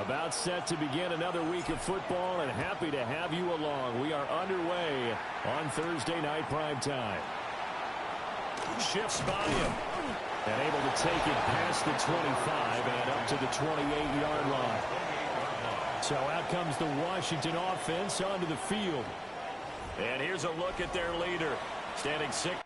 About set to begin another week of football, and happy to have you along. We are underway on Thursday night primetime. Shifts by him. And able to take it past the 25 and up to the 28-yard line. So out comes the Washington offense onto the field. And here's a look at their leader. Standing 6.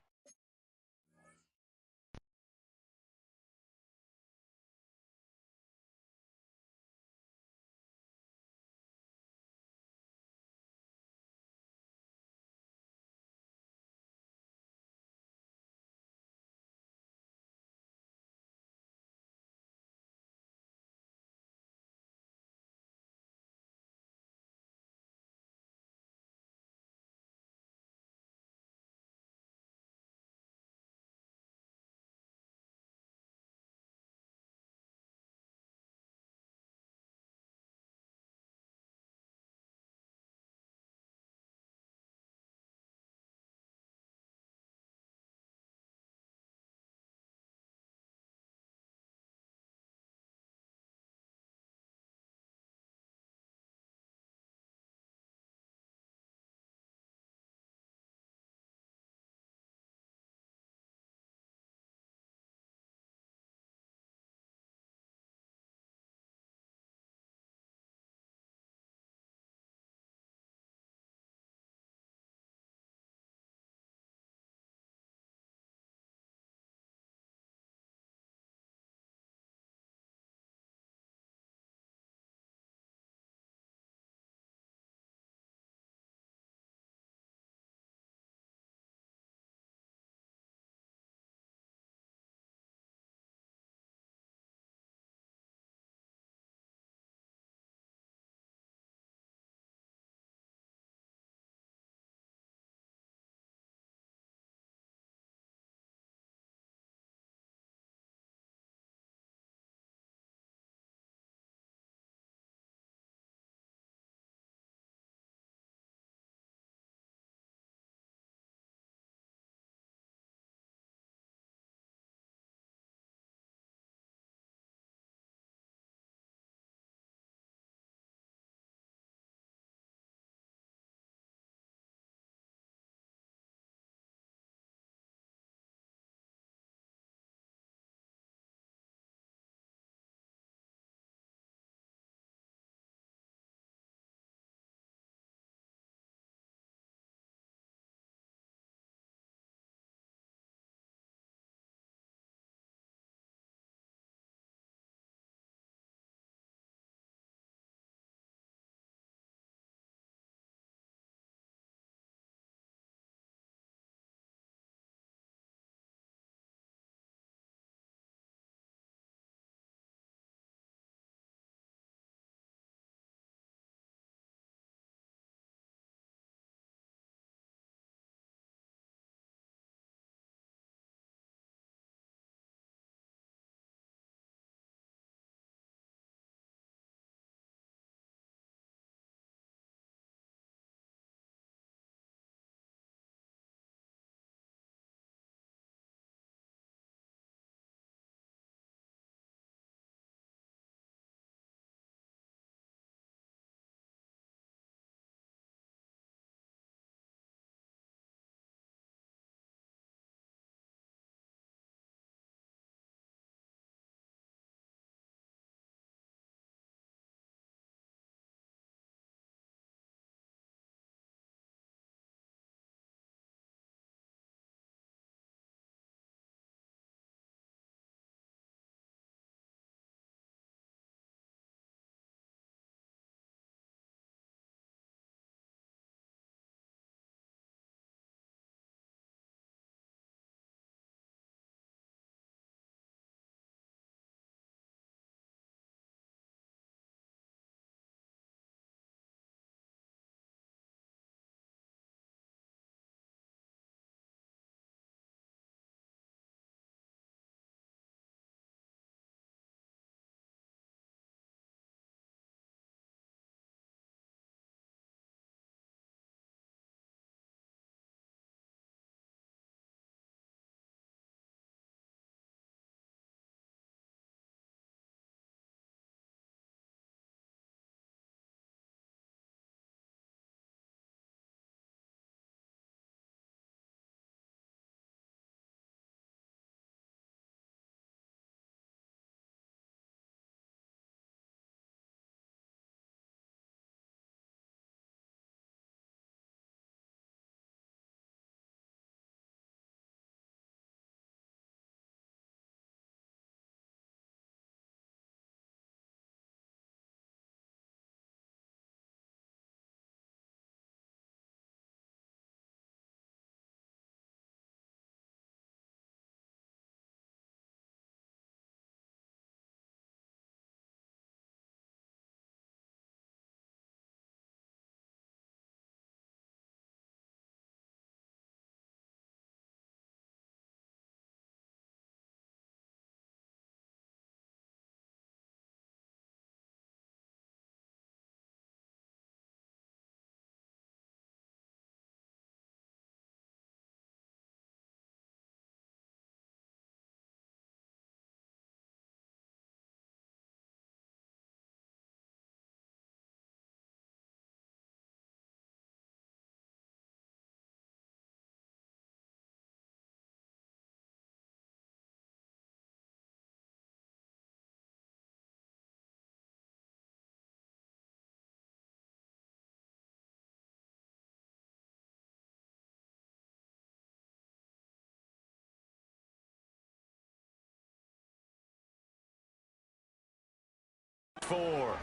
4.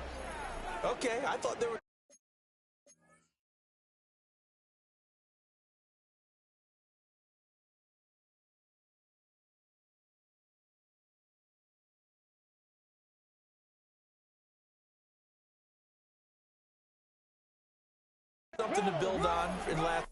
Okay, I thought there were something to build on in last.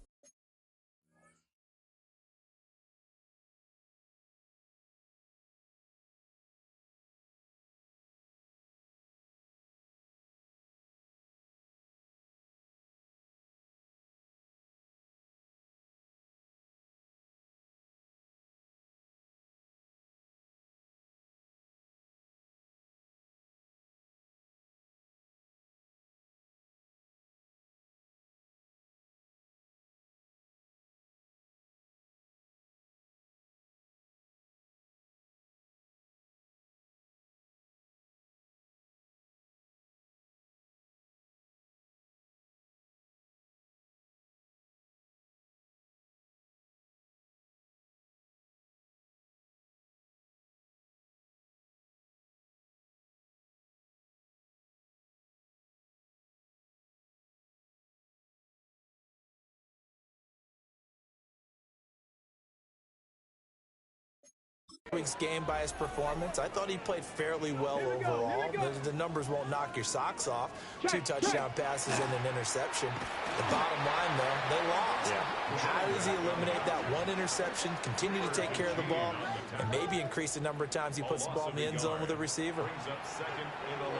Week's game by his performance. I thought he played fairly well overall. The numbers won't knock your socks off. 2 touchdown passes and an interception. The bottom line, though, they lost. How does he eliminate that one interception, continue to take care of the ball, and maybe increase the number of times he puts the ball in the end zone with a receiver?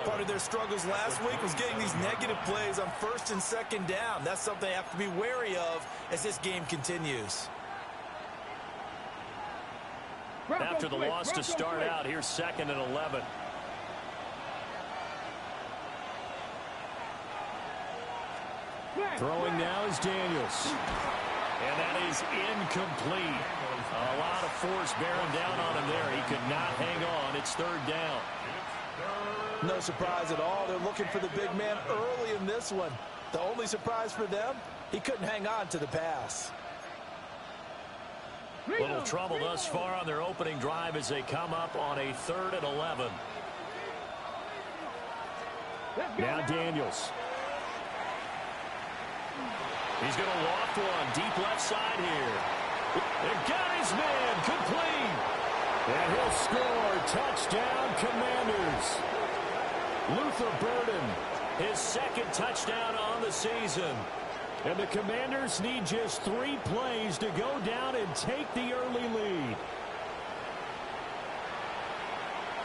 Part of their struggles last week was getting these negative plays on 1st and 2nd down. That's something they have to be wary of as this game continues. After the loss to start out, here's 2nd and 11. Throwing now is Daniels. And that is incomplete. A lot of force bearing down on him there. He could not hang on. It's 3rd down. No surprise at all. They're looking for the big man early in this one. The only surprise for them, he couldn't hang on to the pass. Little trouble thus far on their opening drive as they come up on a 3rd and 11. Now Daniels. He's going to loft one deep left side here. They got his man complete. And he'll score. Touchdown, Commanders. Luther Burden, his 2nd touchdown on the season. And the Commanders need just 3 plays to go down and take the early lead.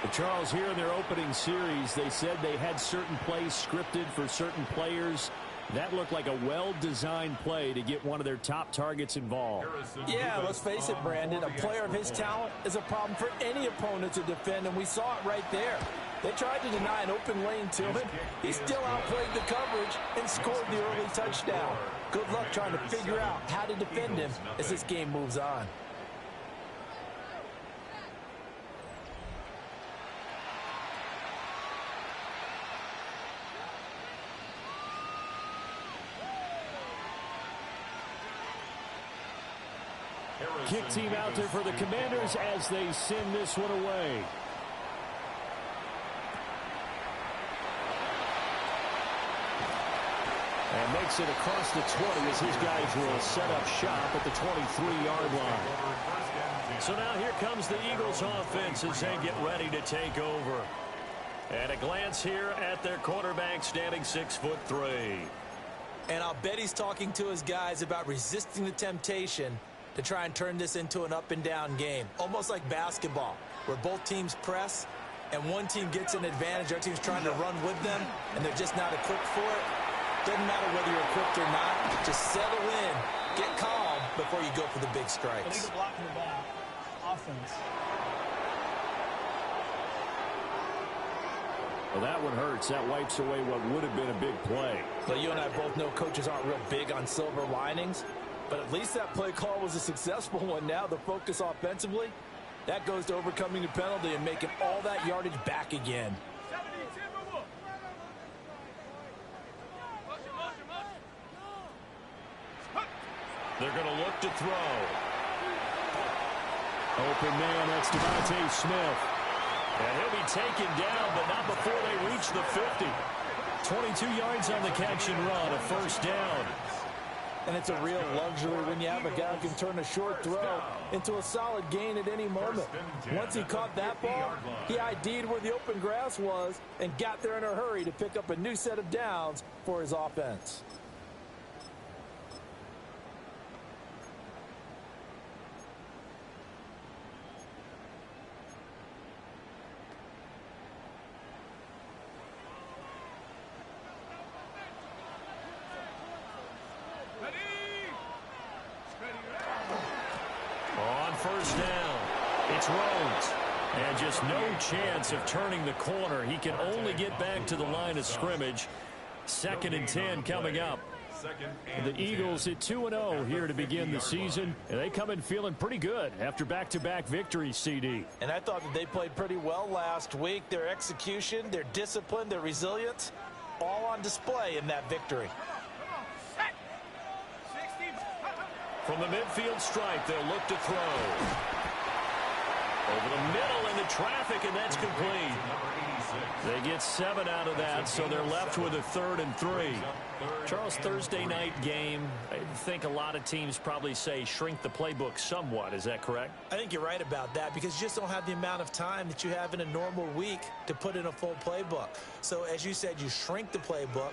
But Charles, here in their opening series, they said they had certain plays scripted for certain players. That looked like a well-designed play to get one of their top targets involved. Yeah, let's face it, Brandon. A player of his talent is a problem for any opponent to defend, and we saw it right there. They tried to deny an open lane to him. He still outplayed the coverage and scored the early touchdown. Good luck trying to figure out how to defend him as this game moves on. Kick team out there for the Commanders as they send this one away. And makes it across the 20 as his guys will set up shop at the 23-yard line. So now here comes the Eagles offense as they get ready to take over. And a glance here at their quarterback standing 6'3". And I'll bet he's talking to his guys about resisting the temptation to try and turn this into an up-and-down game. Almost like basketball, where both teams press, and one team gets an advantage, the other team's trying to run with them, and they're just not equipped for it. Doesn't matter whether you're equipped or not. Just settle in, get calm before you go for the big strikes. Blocking the back. Offense. Well, that one hurts. That wipes away what would have been a big play. Well, you and I both know coaches aren't real big on silver linings, but at least that play call was a successful one. Now the focus offensively, that goes to overcoming the penalty and making all that yardage back again. They're going to look to throw. Open man, that's Devontae Smith. And he'll be taken down, but not before they reach the 50. 22 yards on the catch and run, a first down. And it's a real luxury when you have a guy who can turn a short throw into a solid gain at any moment. Once he caught that ball, he ID'd where the open grass was and got there in a hurry to pick up a new set of downs for his offense. First down. It's Rhodes. And just no chance of turning the corner. He can only get back to the line of scrimmage. 2nd and 10 coming up. The Eagles at 2-0 here to begin the season. And they come in feeling pretty good after back-to-back victories, CD. And I thought that they played pretty well last week. Their execution, their discipline, their resilience, all on display in that victory. From the midfield stripe, they'll look to throw. Over the middle into traffic, and that's complete. They get 7 out of that, so they're left with a 3rd and 3. Charles, Thursday night game, I think a lot of teams probably say shrink the playbook somewhat. Is that correct? I think you're right about that because you just don't have the amount of time that you have in a normal week to put in a full playbook. So, as you said, you shrink the playbook.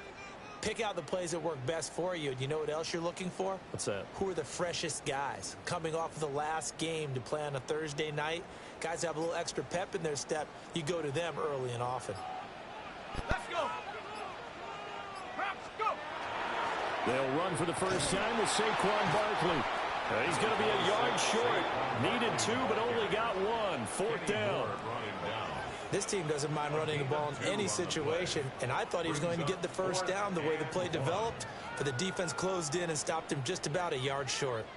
Pick out the plays that work best for you. And you know what else you're looking for? What's that? Who are the freshest guys coming off of the last game to play on a Thursday night? Guys have a little extra pep in their step. You go to them early and often. Let's go. Let's go. They'll run for the first time with Saquon Barkley. He's going to be a yard short. Needed 2, but only got 1. 4th down. This team doesn't mind running the ball in any situation, and I thought he was going to get the first down the way the play developed, but the defense closed in and stopped him just about a yard short.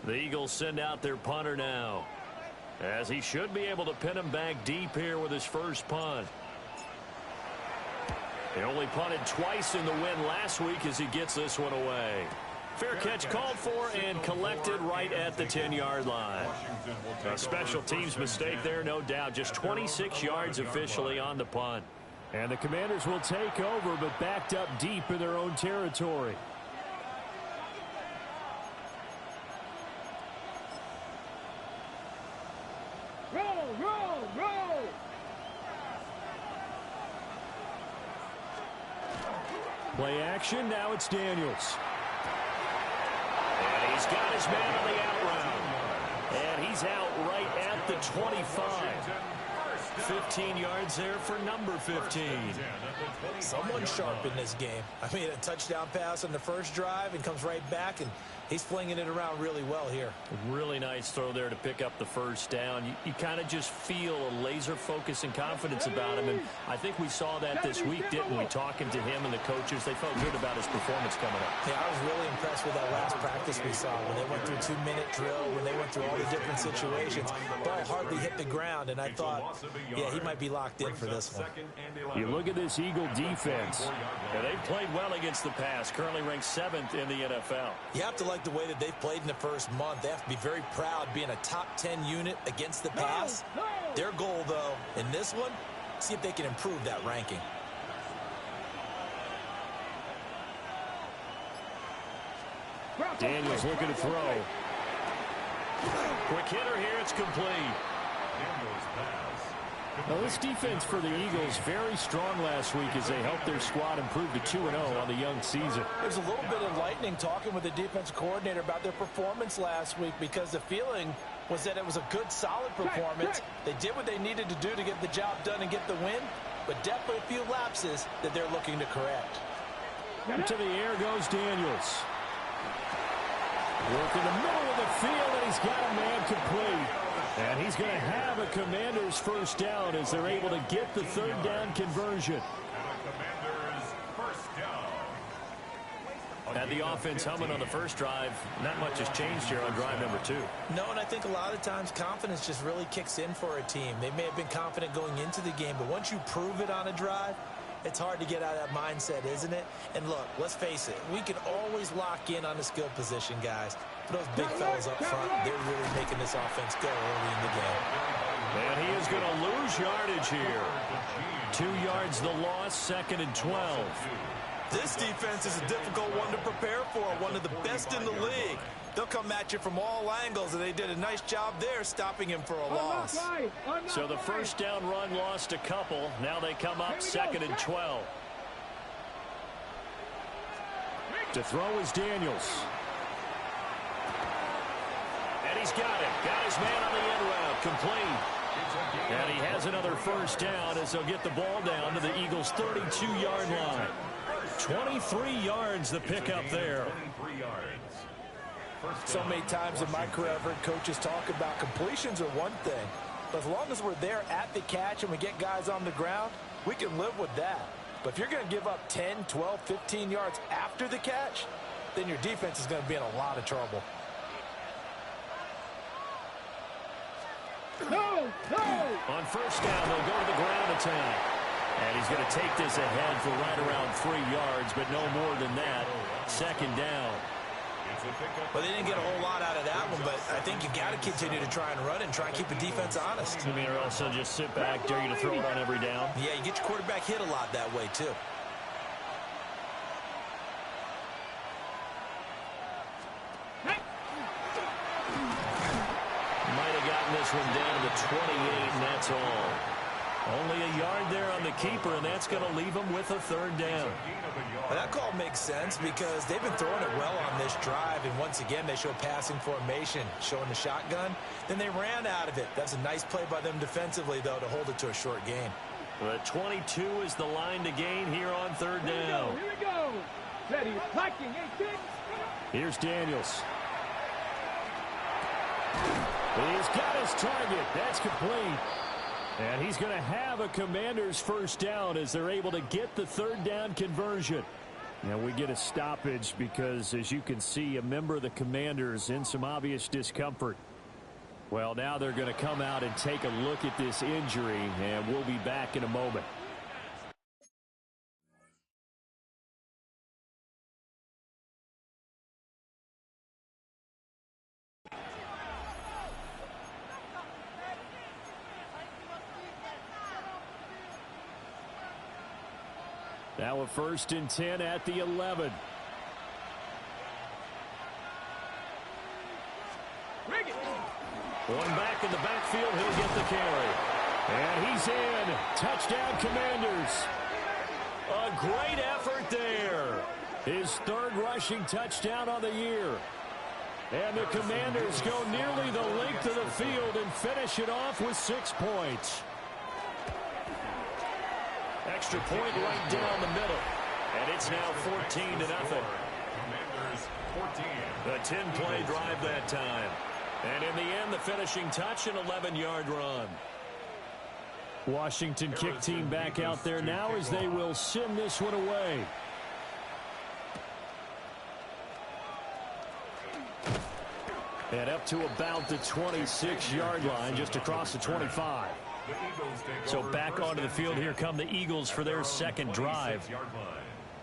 The Eagles send out their punter now, as he should be able to pin him back deep here with his first punt. He only punted twice in the win last week as he gets this one away. Fair catch called for and collected right at the 10-yard line. A special teams mistake there, no doubt. Just 26 yards officially on the punt. And the Commanders will take over, but backed up deep in their own territory. Play action, now it's Daniels. And he's got his man on the out route. And he's out right at the 25. 15 yards there for number 15. Someone sharp in this game. I mean, a touchdown pass on the first drive and comes right back, and he's flinging it around really well here. A really nice throw there to pick up the first down. You kind of just feel a laser focus and confidence about him, and I think we saw that this week, didn't we? Talking to him and the coaches, they felt good about his performance coming up. Yeah, I was really impressed with that last practice we saw when they went through 2-minute drill, when they went through all the different situations. Ball hardly hit the ground, and I thought, yeah, he might be locked in for this one. You look at this Eagle defense, and they've played well against the pass, currently ranked 7th in the NFL. You have to like the way that they've played in the first month. They have to be very proud being a top 10 unit against the pass. Their goal, though, in this one, see if they can improve that ranking. Daniels looking to throw. Quick hitter here, it's complete. Now, this defense for the Eagles very strong last week as they helped their squad improve to 2-0 on the young season. There's a little bit enlightening talking with the defense coordinator about their performance last week because the feeling was that it was a good, solid performance. They did what they needed to do to get the job done and get the win, but definitely a few lapses that they're looking to correct. To the air goes Daniels. Work in the middle of the field, and he's got a man complete. And he's going to have a Commander's first down as they're able to get the third down conversion. Had the offense humming on the first drive. Not much has changed here on drive number 2. No, and I think a lot of times confidence just really kicks in for a team. They may have been confident going into the game, but once you prove it on a drive, it's hard to get out of that mindset, isn't it? And look, let's face it, we can always lock in on the skill position, guys. But those big fellas up front, they're really making this offense go early in the game. And he is going to lose yardage here. 2 yards the loss, 2nd and 12. This defense is a difficult one to prepare for, one of the best in the league. They'll come at you from all angles, and they did a nice job there stopping him for a loss. So the first down run lost a couple. Now they come up 2nd and 12. To throw is Daniels. And he's got it. Got his man on the end route. Complete. And he has another first down as they'll get the ball down to the Eagles' 32-yard line. 23 yards the pickup there. So many times in my career, I've heard coaches talk about completions are one thing. But as long as we're there at the catch and we get guys on the ground, we can live with that. But if you're going to give up 10, 12, 15 yards after the catch, then your defense is going to be in a lot of trouble. No! On first down, they'll go to the ground attack. And he's going to take this ahead for right around 3 yards, but no more than that. 2nd down. Well, they didn't get a whole lot out of that one, but I think you got to continue to try and run and try and keep the defense honest. You mean, or also just sit back, dare you to throw it on every down? Yeah, you get your quarterback hit a lot that way, too. Might have gotten this one down to the 28, and that's all. Only a yard there on the keeper, and that's going to leave him with a 3rd down. Well, that call makes sense because they've been throwing it well on this drive, and once again, they show passing formation, showing the shotgun. Then they ran out of it. That's a nice play by them defensively, though, to hold it to a short gain. The 22 is the line to gain here on 3rd down. Here we go. Ready, attacking, 18. Here's Daniels. He's got his target. That's complete. And he's going to have a Commanders first down as they're able to get the 3rd down conversion. Now we get a stoppage because, as you can see, a member of the Commanders in some obvious discomfort. Well, now they're going to come out and take a look at this injury, and we'll be back in a moment. Now a 1st and 10 at the 11. One back in the backfield, he'll get the carry. And he's in. Touchdown, Commanders. A great effort there. His 3rd rushing touchdown on the year. And the Commanders go nearly the length of the field and finish it off with 6 points. Extra point right down the middle. And it's now 14-0. A 10-play drive that time. And in the end, the finishing touch, an 11-yard run. Washington kick team back out there now as they will send this one away. And up to about the 26-yard line, just across the 25. So back onto the field, here come the Eagles for their 2nd drive.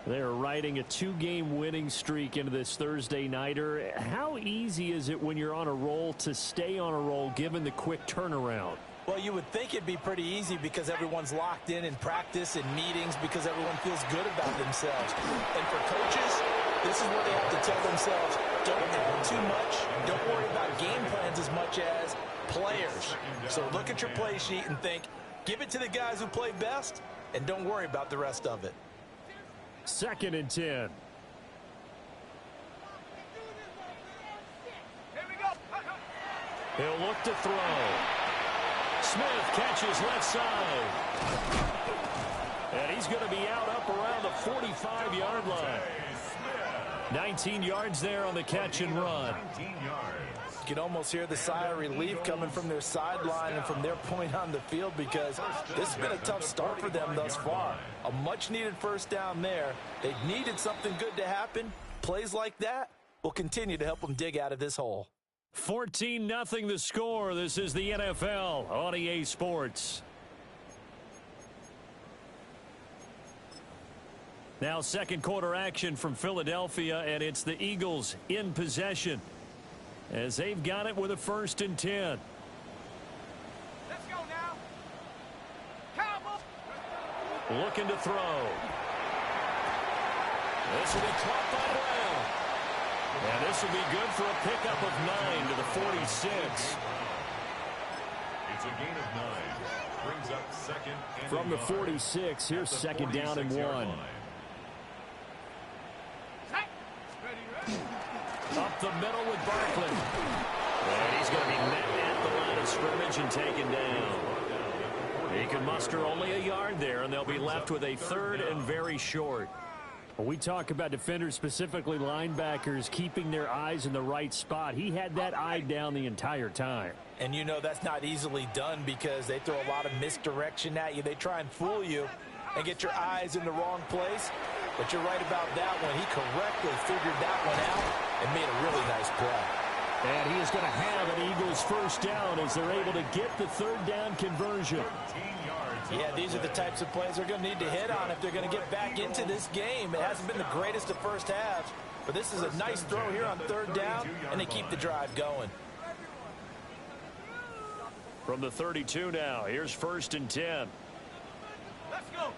They're riding a 2-game winning streak into this Thursday nighter. How easy is it when you're on a roll to stay on a roll given the quick turnaround? Well, you would think it'd be pretty easy because everyone's locked in practice and meetings because everyone feels good about themselves. And for coaches, this is where they have to tell themselves, don't add too much, don't worry about game plans as much as players. So look at your play sheet and think, give it to the guys who play best, and don't worry about the rest of it. 2nd and 10. Here we go. He'll look to throw. Smith catches left side. And he's going to be out up around the 45-yard line. 19 yards there on the catch and run. You can almost hear the sigh of relief coming from their sideline and from their point on the field because this has been a tough start for them thus far. A much-needed first down there. They needed something good to happen. plays like that will continue to help them dig out of this hole. 14-0 the score. This is the NFL on EA Sports. Now second quarter action from Philadelphia, and it's the Eagles in possession as they've got it with a 1st and 10. Let's go now. Cowboys. Looking to throw. This will be caught by Brown. And this will be good for a pickup of 9 to the 46. It's a gain of 9. Brings up second and From the 46, here's second down and 1. Up the middle with Barkley. And he's going to be met at the line of scrimmage and taken down. He can muster only a yard there, and they'll be left with a 3rd and very short. When we talk about defenders, specifically linebackers, keeping their eyes in the right spot, he had that eye down the entire time. And you know that's not easily done because they throw a lot of misdirection at you. They try and fool you and get your eyes in the wrong place. But you're right about that one. He correctly figured that one out and made a really nice play. And he is going to have an Eagles 1st down as they're able to get the 3rd down conversion. Yeah, these are the types of plays they're going to need to hit on if they're going to get back into this game. It hasn't been the greatest of first halves, but this is a nice throw here on 3rd down, and they keep the drive going. From the 32 now, here's 1st and 10. Let's go.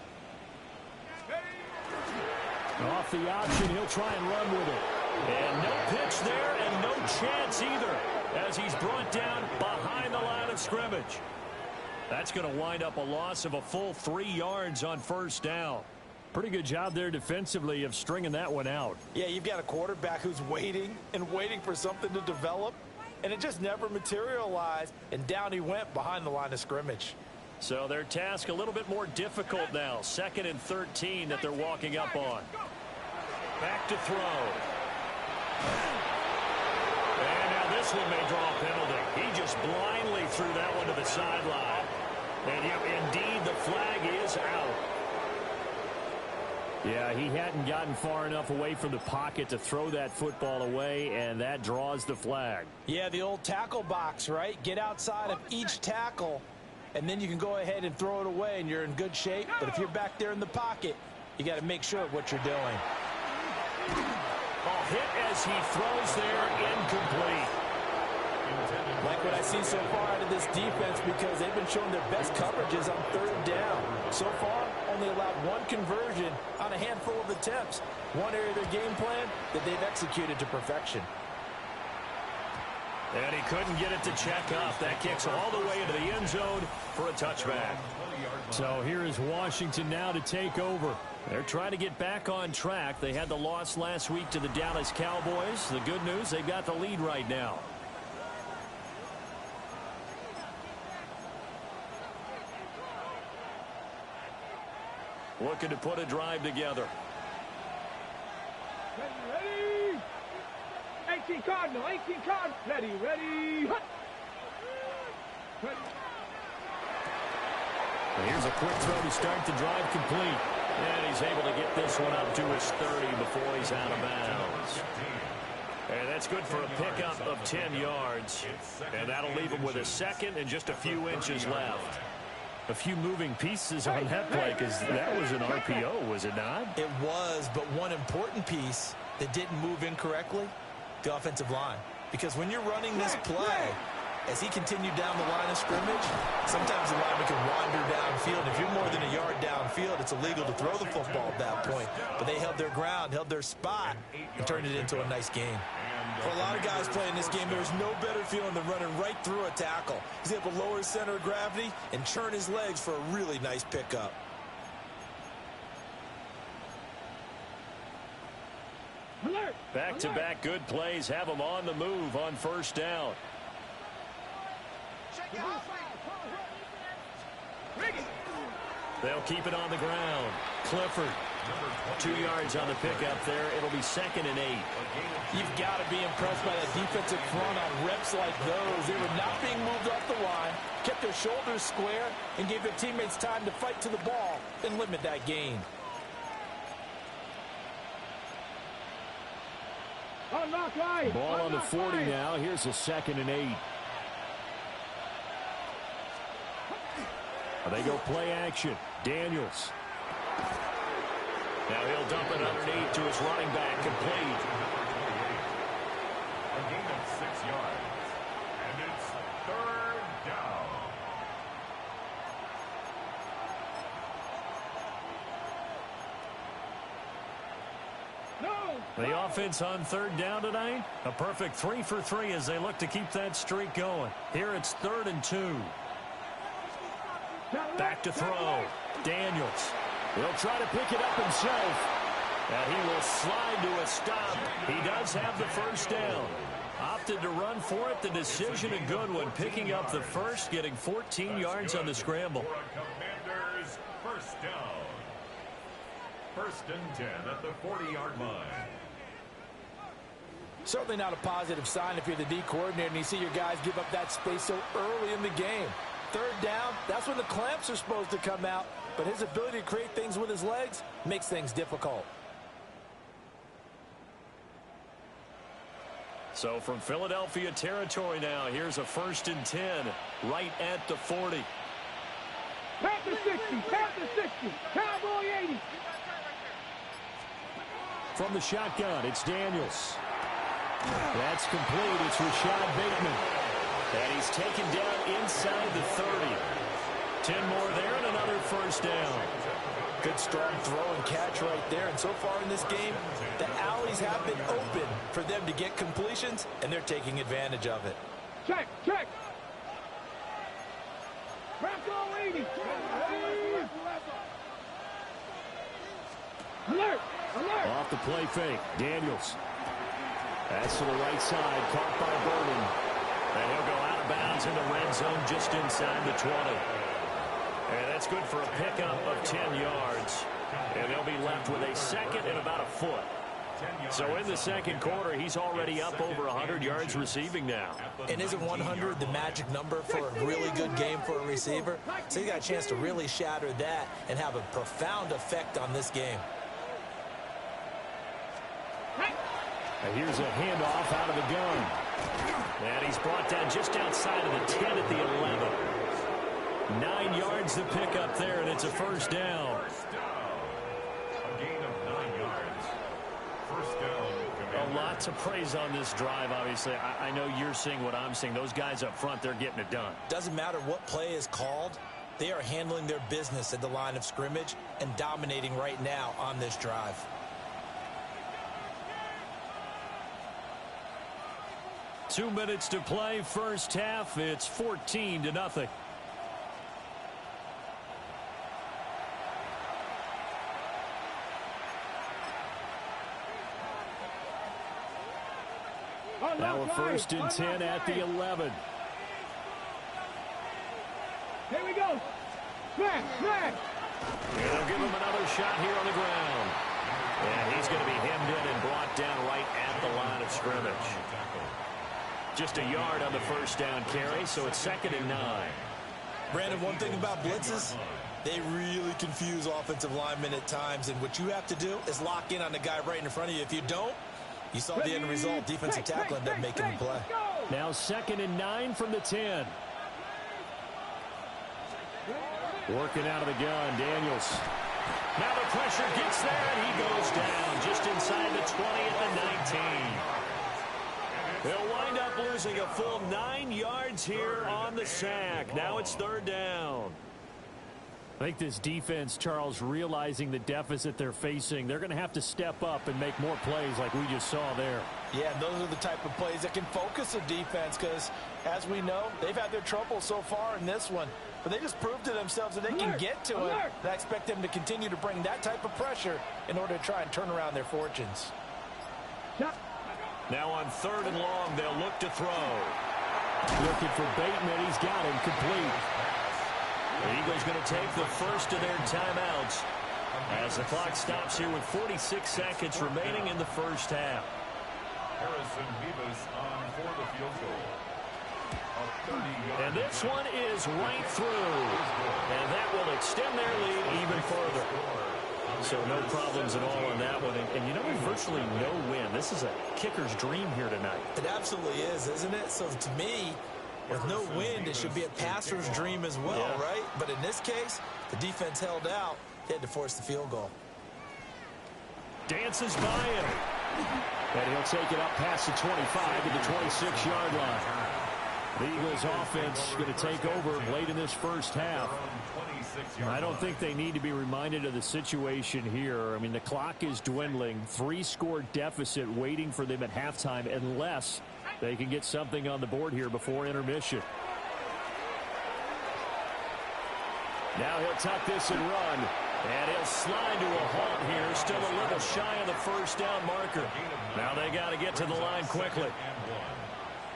Off the option, he'll try and run with it. And no pitch there and no chance either as he's brought down behind the line of scrimmage. That's going to wind up a loss of a full 3 yards on 1st down. Pretty good job there defensively of stringing that one out. Yeah, you've got a quarterback who's waiting and waiting for something to develop, and it just never materialized, and down he went behind the line of scrimmage. So their task a little bit more difficult now. 2nd and 13 that they're walking up on. Back to throw. And now this one may draw a penalty. He just blindly threw that one to the sideline. And indeed, the flag is out. Yeah, he hadn't gotten far enough away from the pocket to throw that football away, and that draws the flag. Yeah, the old tackle box, right? Get outside of each tackle, and then you can go ahead and throw it away, and you're in good shape. But if you're back there in the pocket, you got to make sure of what you're doing. Ball hit as he throws there, incomplete. Like what I see so far out of this defense, because they've been showing their best coverages on 3rd down. So far, only allowed 1 conversion on a handful of attempts. One area of their game plan that they've executed to perfection. And he couldn't get it to check up. That kicks all the way into the end zone for a touchback. So here is Washington now to take over. They're trying to get back on track. They had the loss last week to the Dallas Cowboys. The good news, they've got the lead right now. Looking to put a drive together. Ready. 18 Cardinal. 18 Cardinal. Ready. Hut. Ready. And here's a quick throw to start the drive complete. And he's able to get this one up to his 30 before he's out of bounds. And that's good for a pickup of 10 yards. And that'll leave him with a 2nd and just a few inches left. A few moving pieces on that play because that was an RPO, was it not? It was, but one important piece that didn't move incorrectly, the offensive line. Because when you're running this play, as he continued down the line of scrimmage, sometimes the lineman can wander downfield. If you're more than a yard downfield, it's illegal to throw the football at that point. But they held their ground, held their spot, and turned it into a nice game. For a lot of guys playing this game, there's no better feeling than running right through a tackle. He's able to lower his center of gravity and churn his legs for a really nice pickup. Back-to-back good plays have them on the move on 1st down. They'll keep it on the ground. Clifford, 2 yards on the pickup there. It'll be 2nd and 8. You've got to be impressed by that defensive front on reps like those. They were not being moved off the line, kept their shoulders square, and gave their teammates time to fight to the ball and limit that gain. Unlock right. Ball on the 40 now. Here's a 2nd and 8. They go play action. Daniels. Now he'll dump it underneath to his running back, complete. A gain of 6 yards. And it's 3rd down. The offense on 3rd down tonight. A perfect 3 for 3 as they look to keep that streak going. Here it's 3rd and 2. Back to throw. Daniels. He'll try to pick it up himself. And he will slide to a stop. He does have the 1st down. Opted to run for it. The decision a good one. Picking up the 1st, getting 14 yards on the scramble. For a Commander's 1st down. 1st and 10 at the 40-yard line. Certainly not a positive sign if you're the D coordinator and you see your guys give up that space so early in the game. 3rd down, that's when the clamps are supposed to come out, but his ability to create things with his legs makes things difficult. So from Philadelphia territory now, here's a 1st and 10 right at the 40. Panther 60, Panther 60, Cowboy 80. From the shotgun, it's Daniels. That's complete. It's Rashad Bateman. And he's taken down inside the 30. 10 more there and another 1st down. Good strong throw and catch right there. And so far in this game, the alleys have been open for them to get completions, and they're taking advantage of it. Check, check. Bronco 80. Alert, alert. Off the play fake. Daniels. That's to the right side. Caught by Burden. And he'll go out of bounds in the red zone just inside the 20. And that's good for a pickup of 10 yards. And they'll be left with a 2nd and about a foot. So in the 2nd quarter, he's already up over 100 yards receiving now. And isn't 100 the magic number for a really good game for a receiver? So he got a chance to really shatter that and have a profound effect on this game. And here's a handoff out of the gun. And he's brought down just outside of the 10 at the 11. 9 yards to pick up there, and it's a 1st down. A gain of 9 yards. 1st down. A lot to praise on this drive, obviously. I know you're seeing what I'm seeing. Those guys up front, they're getting it done. Doesn't matter what play is called. They are handling their business at the line of scrimmage and dominating right now on this drive. Two minutes to play, 1st half. It's 14-0. Now a 1st and 10 at the 11. Here we go. Smash, smash. And they'll give him another shot here on the ground. And he's going to be hemmed in and brought down right at the line of scrimmage. Just a yard on the 1st down carry, so it's 2nd and 9. Brandon, one thing about blitzes, they really confuse offensive linemen at times, and what you have to do is lock in on the guy right in front of you. If you don't, you saw the end result. Defensive tackle ended up making the play. Now 2nd and 9 from the 10. Working out of the gun, Daniels. Now the pressure gets there, and he goes down just inside the 20 at the 19. They'll wind up losing a full 9 yards here on the sack. Now it's 3rd down. I think this defense, Charles, realizing the deficit they're facing, they're going to have to step up and make more plays like we just saw there. Yeah, those are the type of plays that can focus a defense because, as we know, they've had their trouble so far in this one. But they just proved to themselves that they can get to it. And I expect them to continue to bring that type of pressure in order to try and turn around their fortunes. Now on 3rd and long, they'll look to throw. Looking for Bateman. He's got him complete. The Eagles going to take the first of their timeouts as the clock stops here with 46 seconds remaining in the 1st half. Harrison Beavis on for the field goal. And this one is right through. And that will extend their lead even further. So no problems at all on that one. And you know, virtually no win. This is a kicker's dream here tonight. It absolutely is, isn't it? So to me, with no wind, it should be a passer's dream as well, right? But in this case, the defense held out. He had to force the field goal. Dances by him. And he'll take it up past the 25 to the 26-yard line. The Eagles offense going to take over late in this first half. I don't think they need to be reminded of the situation here. I mean, the clock is dwindling. 3-score deficit waiting for them at halftime unless they can get something on the board here before intermission. Now he'll tuck this and run. And he'll slide to a halt here. Still a little shy of the first down marker. Now they got to get to the line quickly.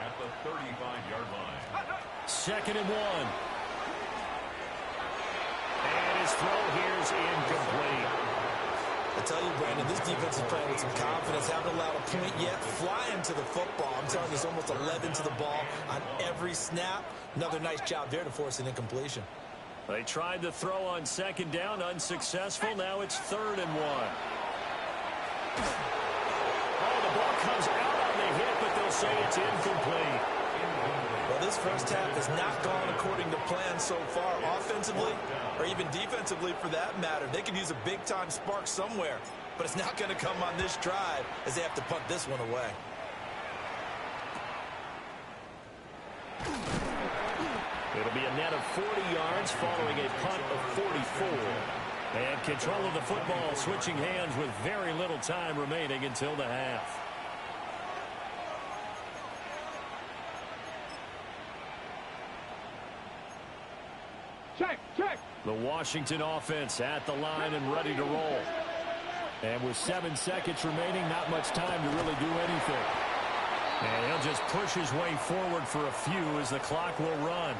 At the 35-yard line. 2nd and 1. And his throw here's incomplete. I tell you, Brandon, this defense is playing with some confidence. Haven't allowed a point yet. Flying to the football. I'm telling you, there's almost 11 to the ball on every snap. Another nice job there to force an incompletion. They tried to throw on 2nd down, unsuccessful. Now it's 3rd and 1. Oh, the ball comes out on the hit, but they'll say it's incomplete. Well, this first half has not gone according to plan so far, offensively or even defensively for that matter. They could use a big-time spark somewhere, but it's not going to come on this drive as they have to punt this one away. It'll be a net of 40 yards following a punt of 44. And control of the football switching hands with very little time remaining until the half. Check. The Washington offense at the line and ready to roll. And with 7 seconds remaining, not much time to really do anything. And he'll just push his way forward for a few as the clock will run.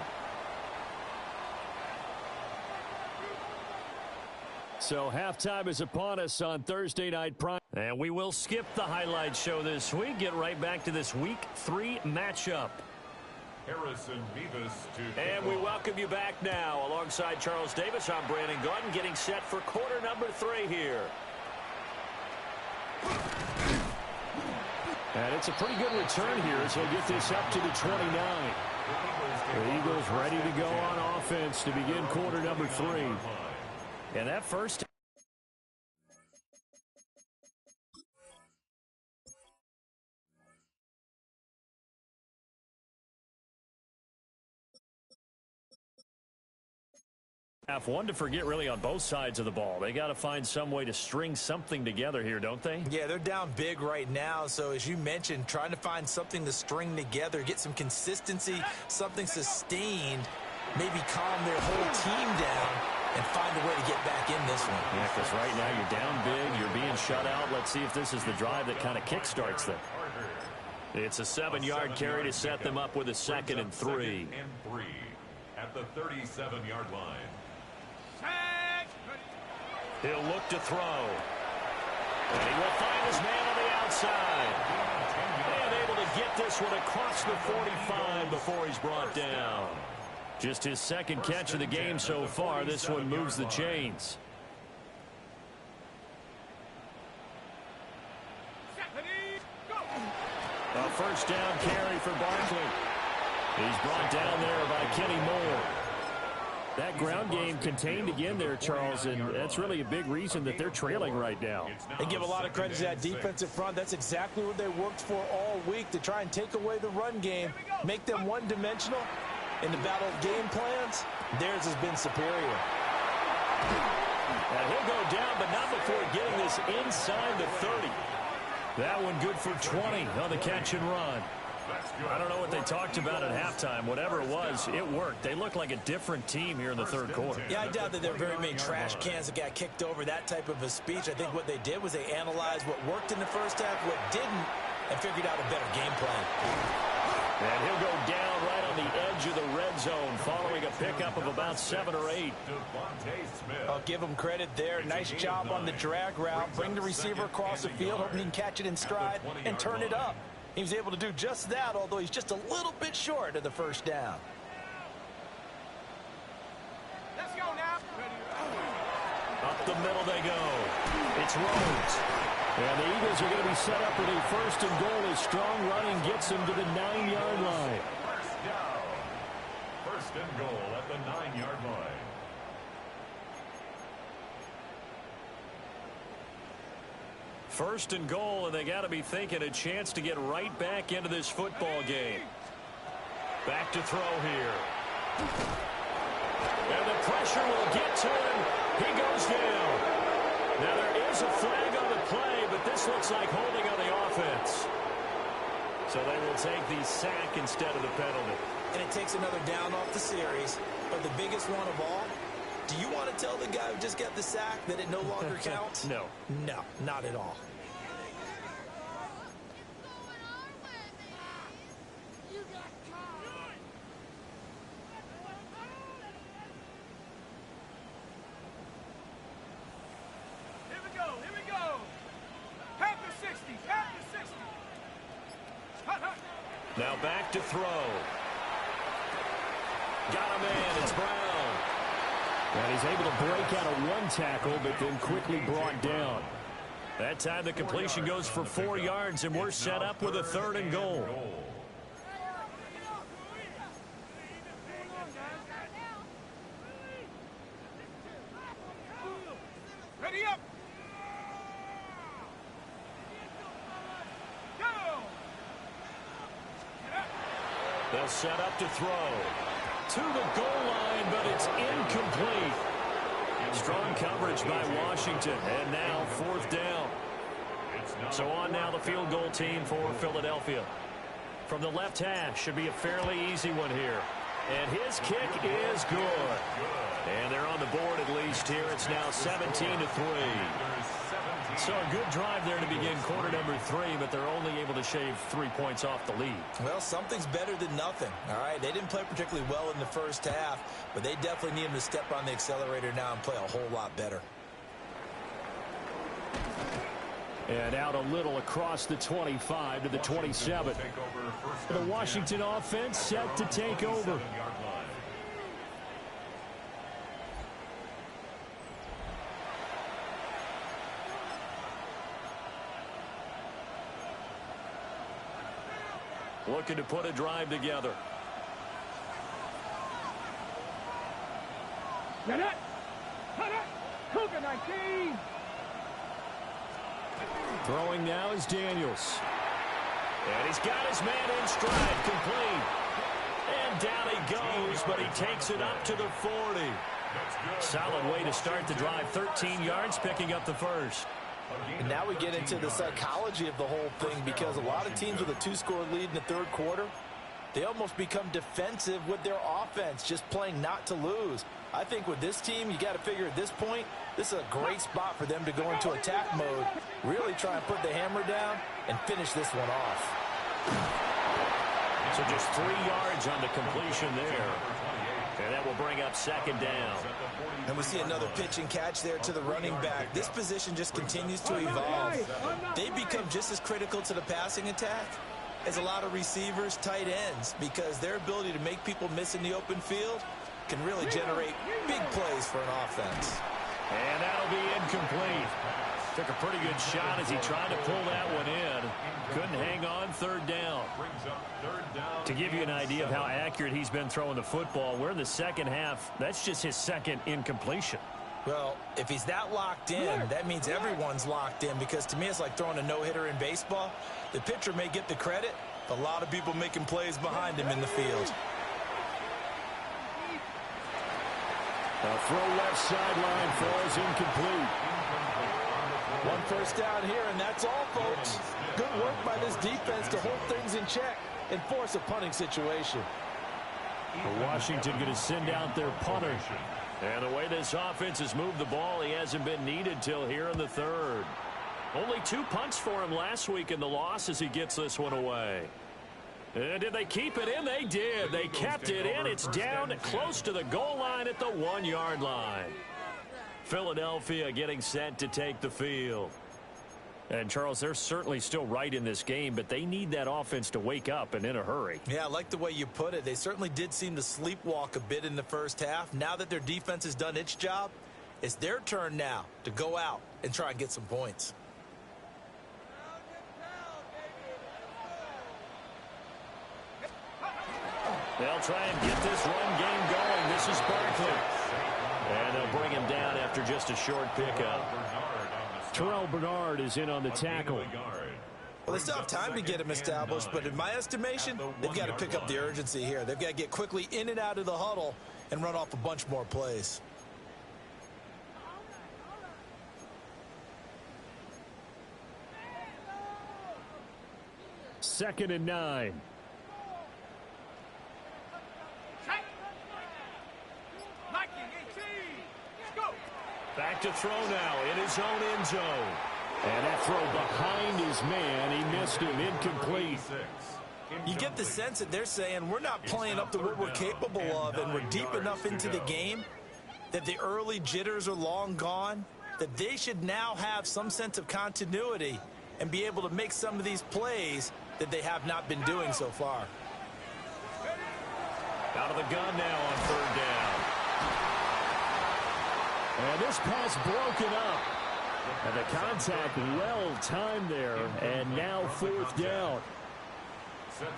So halftime is upon us on Thursday Night Prime. And we will skip the highlight show this week. Get right back to this Week 3 matchup. Harrison Beavis to And we welcome you back now. Alongside Charles Davis, I'm Brandon Gordon, getting set for quarter number 3 here. And it's a pretty good return here as he'll get this up to the 29. The Eagles ready to go on offense to begin quarter number 3. And that first half, one to forget really on both sides of the ball. They got to find some way to string something together here, don't they? Yeah, they're down big right now. So as you mentioned, trying to find something to string together, get some consistency, something sustained, maybe calm their whole team down and find a way to get back in this one. Yeah, because right now you're down big, you're being shut out. Let's see if this is the drive that kind of kickstarts them. It's a 7-yard carry to set them up with a 2nd and 3. At the 37-yard line. He'll look to throw. And he will find his man on the outside. And able to get this one across the 45 before he's brought down. Just his 2nd catch of the game so far. This one moves the chains. A first down carry for Barkley. He's brought down there by Kenny Moore. That ground game contained again there, Charles, and that's really a big reason that they're trailing right now. They give a lot of credit to that defensive front. That's exactly what they worked for all week, to try and take away the run game, make them one-dimensional. In the battle of game plans, theirs has been superior. And he'll go down, but not before getting this inside the 30. That one good for 20 on the catch and run. I don't know what they talked about at halftime. Whatever it was, it worked. They look like a different team here in the 3rd quarter. Yeah, I doubt that there were very many trash cans that got kicked over, that type of a speech. I think what they did was they analyzed what worked in the first half, what didn't, and figured out a better game plan. And he'll go down right on the edge of the red zone following a pickup of about 7 or 8. I'll give him credit there. Nice job on the drag route. Bring the receiver across the field, hoping he can catch it in stride and turn it up. He was able to do just that, although he's just a little bit short of the first down. Let's go now. Up the middle they go. Rhodes. And the Eagles are going to be set up with a first and goal as strong running gets them to the 9-yard line. First down. First and goal at the 9-yard line. First and goal, and they got to be thinking a chance to get right back into this football game. Back to throw here. And the pressure will get to him. He goes down. Now there is a flag on the play, but this looks like holding on the offense. So they will take the sack instead of the penalty. And it takes another down off the series. But the biggest one of all, do you want to tell the guy who just got the sack that it no longer counts? No. No, not at all. Now back to throw. Got a man. It's Brown. And he's able to break out of one tackle, but then quickly brought down. That time the completion goes for 4 yards, and we're set up with a third and goal. Ready up. They'll set up to throw. To the goal line, but it's incomplete. Strong coverage by Washington, and now 4th down. So on now the field goal team for Philadelphia. From the left hash, should be a fairly easy one here. And his kick is good. And they're on the board at least here. It's now 17-3. So a good drive there to begin quarter number 3, but they're only able to shave 3 points off the lead. Well, something's better than nothing, all right? They didn't play particularly well in the first half, but they definitely need them to step on the accelerator now and play a whole lot better. And out a little across the 25 to the 27. The Washington offense set to take over. Looking to put a drive together. Cougar 19. Throwing now is Daniels. And he's got his man in stride, complete. And down he goes, but he takes it up to the 40. Solid way to start the drive. 13 yards, picking up the first. And now we get into the psychology of the whole thing, because a lot of teams with a 2-score lead in the third quarter, they almost become defensive with their offense, just playing not to lose. I think with this team, you got to figure at this point, this is a great spot for them to go into attack mode, really try and put the hammer down and finish this one off. So just 3 yards on the completion there. And that will bring up 2nd down. And we see another pitch and catch there to the running back. This position just continues to evolve. They become just as critical to the passing attack as a lot of receivers, tight ends, because their ability to make people miss in the open field can really generate big plays for an offense. And that'll be incomplete. Took a pretty good shot as he tried to pull that one in. Couldn't hang on. 3rd down. To give you an idea of how accurate he's been throwing the football, we're in the second half. That's just his 2nd incompletion. Well, if he's that locked in, that means everyone's locked in, because to me it's like throwing a no-hitter in baseball. The pitcher may get the credit, but a lot of people making plays behind him in the field. A throw left sideline falls incomplete. 1 first down here, and that's all, folks. Good work by this defense to hold things in check and force a punting situation. Washington going to send out their punter. And the way this offense has moved the ball, he hasn't been needed till here in the 3rd. Only 2 punts for him last week in the loss as he gets this one away. And did they keep it in? They did. They kept it in. It's down close to the goal line at the 1-yard line. Philadelphia getting set to take the field. And, Charles, they're certainly still right in this game, but they need that offense to wake up and in a hurry. Yeah, I like the way you put it. They certainly did seem to sleepwalk a bit in the first half. Now that their defense has done its job, It's their turn now to go out and try and get some points. They'll try and get this run game going. This is Barkley. And they'll bring him down after just a short pickup. Terrell Bernard is in on the tackle. Well, they still have time to get him established, but in my estimation, they've got to pick up the urgency here. They've got to get quickly in and out of the huddle and run off a bunch more plays. Second and 9. Back to throw now in his own end zone. And that throw behind his man. He missed him. Incomplete. You get the sense that they're saying we're not playing up to what we're capable of, and we're deep enough into the game that the early jitters are long gone, that they should now have some sense of continuity and be able to make some of these plays that they have not been doing so far. Out of the gun now on third down. And this pass broken up. And the contact well timed there. And now fourth down.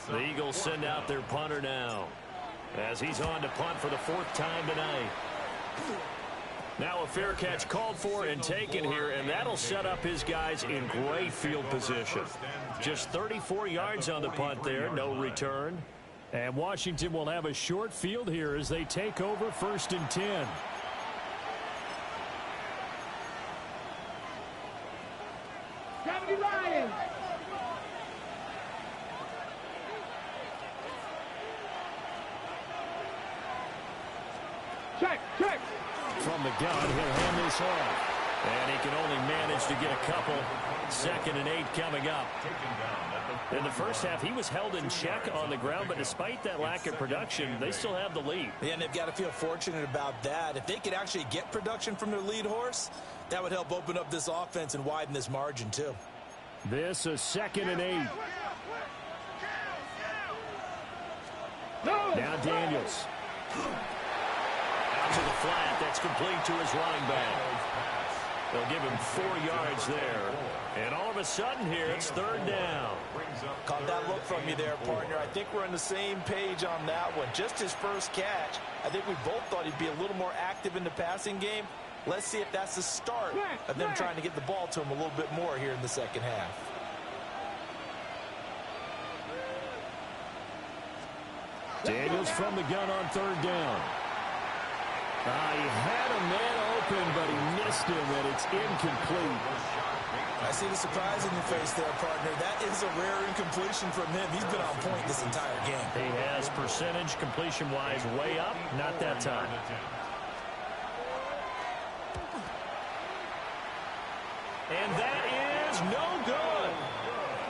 The Eagles send out their punter now, as he's on to punt for the fourth time tonight. Now a fair catch called for and taken here, and that'll set up his guys in great field position. Just 34 yards on the punt there, no return. And Washington will have a short field here as they take over first and 10. Lions. Check. From the gun, he'll hand this off. And he can only manage to get a couple. Second and 8 coming up. In the first half, he was held in check on the ground, but despite that lack of production, they still have the lead. Yeah, and they've got to feel fortunate about that. If they could actually get production from their lead horse, that would help open up this offense and widen this margin too. This is second and 8. Now Daniels. Out to the flat. That's complete to his running back. They'll give him 4 yards there. And all of a sudden here, it's third down. Caught that look from you there, partner. I think we're on the same page on that one. Just his first catch. I think we both thought he'd be a little more active in the passing game. Let's see if that's the start of them trying to get the ball to him a little bit more here in the second half. Daniels from the gun on third down. He had a man open, but he missed him, and it's incomplete. I see the surprise in your face there, partner. That is a rare incompletion from him. He's been on point this entire game. He has percentage completion-wise way up, not that time. And that is no good.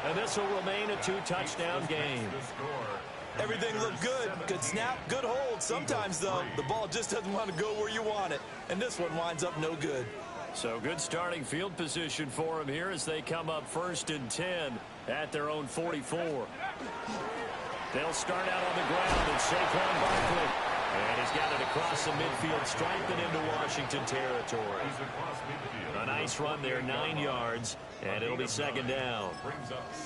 And this will remain a 2-touchdown game. Everything looked good. Good snap, good hold. Sometimes, though, the ball just doesn't want to go where you want it. And this one winds up no good. So good starting field position for him here as they come up first and 10 at their own 44. They'll start out on the ground, and Saquon Barkley. And he's got it across the midfield stripe and into Washington territory. A nice run there, 9 yards, and it'll be second down.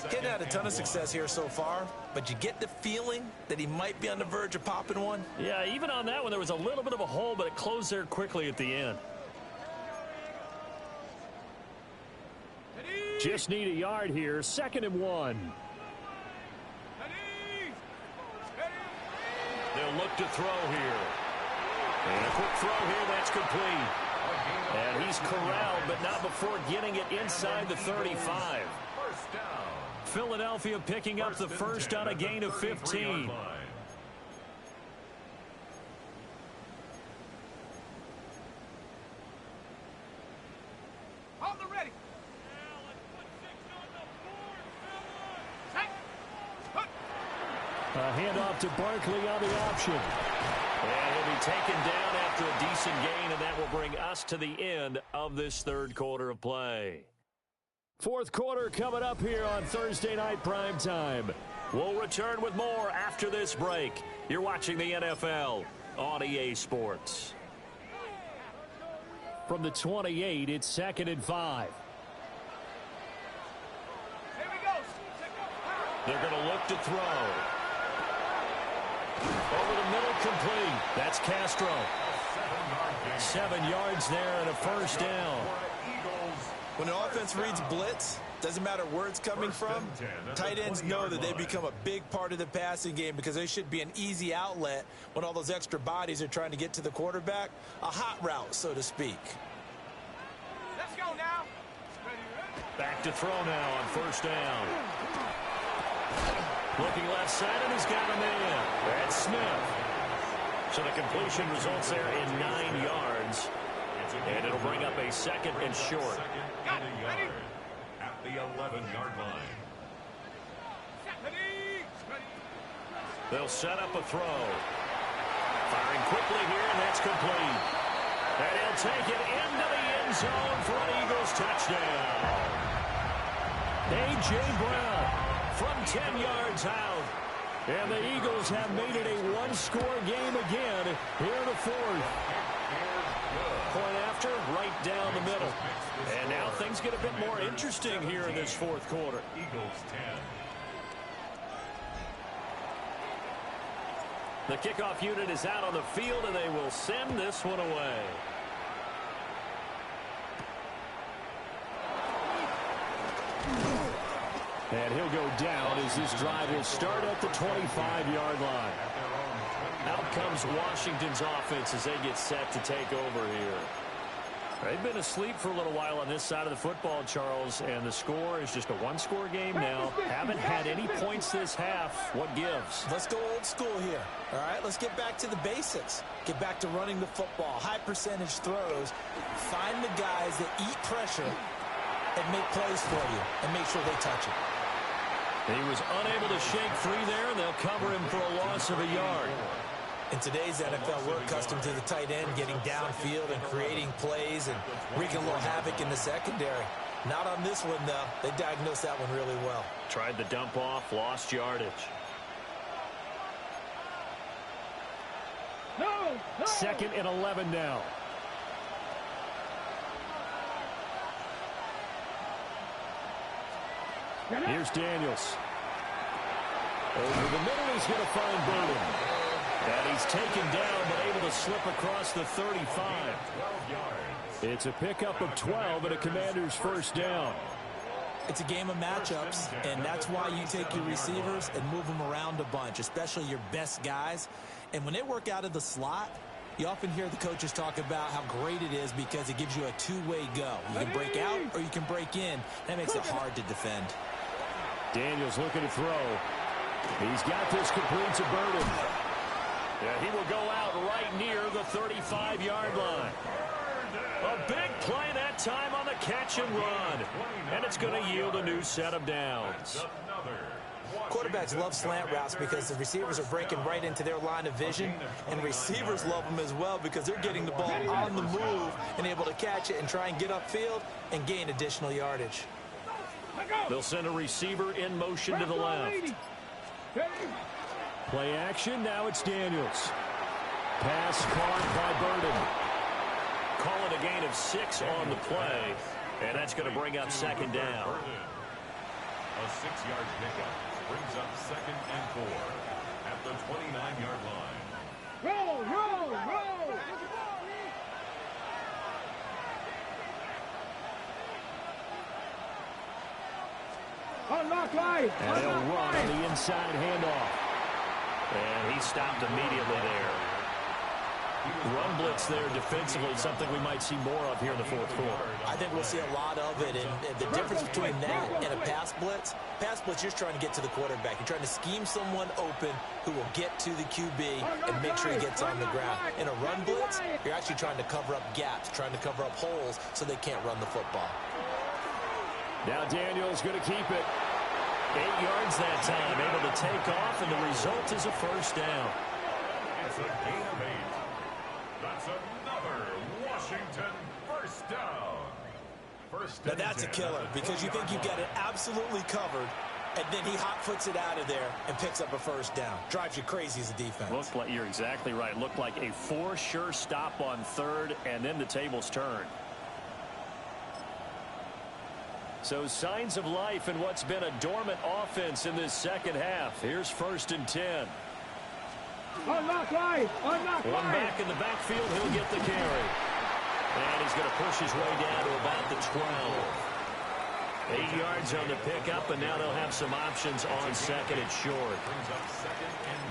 Hadn't had a ton of success here so far, but you get the feeling that he might be on the verge of popping one. Yeah, even on that one, there was a little bit of a hole, but it closed there quickly at the end. Just need a yard here, second and 1. They'll look to throw here. And a quick throw here, that's complete. And he's corralled, but not before getting it inside the 35. Philadelphia picking up the first on a gain of 15. A handoff to Barkley on the option. And he'll be taken down after a decent gain, and that will bring us to the end of this third quarter of play. Fourth quarter coming up here on Thursday Night Primetime. We'll return with more after this break. You're watching the NFL on EA Sports. From the 28, it's 2nd and 5. Here we go. They're going to look to throw. Over the middle, complete. That's Castro. 7 yards there and a first down. When the offense reads blitz, doesn't matter where it's coming from, tight ends know that they become a big part of the passing game because they should be an easy outlet when all those extra bodies are trying to get to the quarterback. A hot route, so to speak. Let's go now. Back to throw now on first down. Looking left side, and he's got a man. That's Smith. So the completion results there in 9 yards. And it'll bring up a 2nd and short. At the 11-yard line. They'll set up a throw. Firing quickly here, and that's complete. And he'll take it into the end zone for an Eagles touchdown. A.J. Brown from 10 yards out. And the Eagles have made it a one-score game again here in the 4th. Point after, right down the middle. And now things get a bit more interesting here in this 4th quarter. Eagles 10. The kickoff unit is out on the field, and they will send this one away. And he'll go down as this drive will start at the 25-yard line. Out comes Washington's offense as they get set to take over here. They've been asleep for a little while on this side of the football, Charles, and the score is just a one-score game now. Haven't had any points this half. What gives? Let's go old school here. All right, let's get back to the basics. Get back to running the football, high percentage throws. Find the guys that eat pressure and make plays for you and make sure they touch it. He was unable to shake free there, and they'll cover him for a loss of a yard. In today's NFL, we're accustomed to the tight end getting downfield and creating plays and wreaking a little havoc in the secondary. Not on this one, though. They diagnosed that one really well. Tried the dump off, lost yardage. No. 2nd and 11 now. Here's Daniels. Over the middle, he's going to find Burden. And he's taken down, but able to slip across the 35. It's a pickup of 12 and a Commander's first down. It's a game of matchups, and that's why you take your receivers and move them around a bunch, especially your best guys. And when they work out of the slot, you often hear the coaches talk about how great it is because it gives you a two-way go. You can break out or you can break in. That makes it hard to defend. Daniels looking to throw. He's got this complete to Burden. Yeah, he will go out right near the 35-yard line. A big play that time on the catch and run. And it's going to yield a new set of downs. Quarterbacks love slant routes because the receivers are breaking right into their line of vision, and receivers love them as well because they're getting the ball on the move and able to catch it and try and get upfield and gain additional yardage. They'll send a receiver in motion to the left. Play action, now it's Daniels. Pass caught by Burden. Call it a gain of 6 on the play, and that's going to bring up 2nd down. A 6-yard pickup brings up 2nd and 4 at the 29-yard line. Roll. Unlock right. And they'll run on the inside handoff. And he stopped immediately there. Run blitz there defensively, something we might see more of here in the 4th quarter. I think we'll see a lot of it, and the difference between that and a pass blitz, you're just trying to get to the quarterback. You're trying to scheme someone open who will get to the QB and make sure he gets on the ground. In a run blitz, you're actually trying to cover up gaps, trying to cover up holes so they can't run the football. Now Daniels going to keep it. 8 yards that time, able to take off, and the result is a first down. It's a gain of 8. That's another Washington first down. Now that's a killer because you think you've got it absolutely covered, And then he hot-foots it out of there and picks up a first down. Drives you crazy as a defense. Looked like, you're exactly right. Looked like a for sure stop on third, and then the tables turned. So signs of life in what's been a dormant offense in this second half. Here's 1st and 10. Unlock line! Unlock One line! back in the backfield, he'll get the carry. And he's going to push his way down to about the 12. 8 yards on the pickup, and now they'll have some options on 2nd and short.